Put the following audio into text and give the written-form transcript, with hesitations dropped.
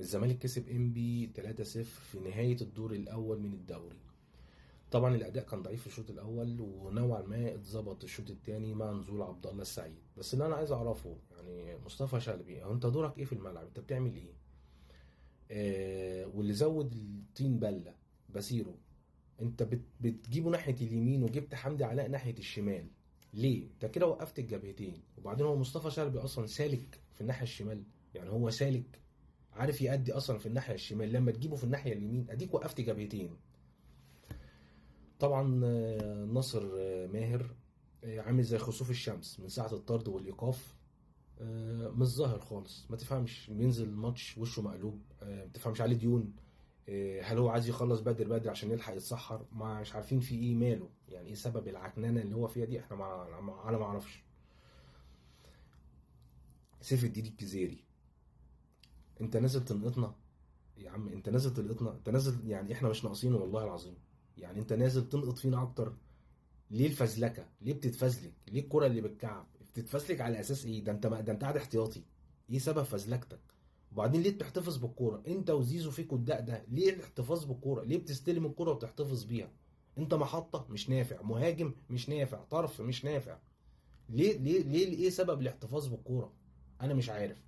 الزمالك كسب انبي 3-0 في نهاية الدور الأول من الدوري. طبعا الأداء كان ضعيف في الشوط الأول، ونوعا ما اتظبط الشوط الثاني مع نزول عبد الله السعيد. بس اللي أنا عايز أعرفه يعني مصطفى شلبي، هو أنت دورك إيه في الملعب؟ أنت بتعمل إيه؟ واللي زود الطين بلة باسيرو، أنت بتجيبه ناحية اليمين وجبت حمدي علاء ناحية الشمال. ليه؟ انت كده وقفت الجبهتين. وبعدين هو مصطفى شلبي اصلا سالك في الناحيه الشمال، يعني هو سالك عارف يأدي اصلا في الناحيه الشمال، لما تجيبه في الناحيه اليمين اديك وقفت جبهتين. طبعا ناصر ماهر عامل زي خسوف الشمس من ساعه الطرد والايقاف. مش ظاهر خالص، ما تفهمش، بينزل الماتش وشه مقلوب، ما تفهمش عليه ديون. هل هو عايز يخلص بدري بدري عشان يلحق يتسحر؟ ما مش عارفين في ايه ماله، يعني ايه سبب العكننه اللي هو فيها دي، احنا انا ما اعرفش. سيف الدين الجزيري، انت نازل تنقطنا يا عم، انت نازل تلقطنا، انت نازل يعني احنا مش ناقصين والله العظيم. يعني انت نازل تنقط فينا اكتر. ليه الفزلكه؟ ليه بتتفزلك؟ ليه الكره اللي بالكعب بتتفزلك على اساس ايه؟ ده انت قاعد احتياطي. ايه سبب فزلكتك؟ وبعدين ليه بتحتفظ بالكوره انت وزيزو فيكوا الدق ده؟ ليه الاحتفاظ بالكوره؟ ليه بتستلم الكوره وتحتفظ بيها؟ انت محطه مش نافع، مهاجم مش نافع، طرف مش نافع. ليه ايه سبب الاحتفاظ بالكوره؟ انا مش عارف.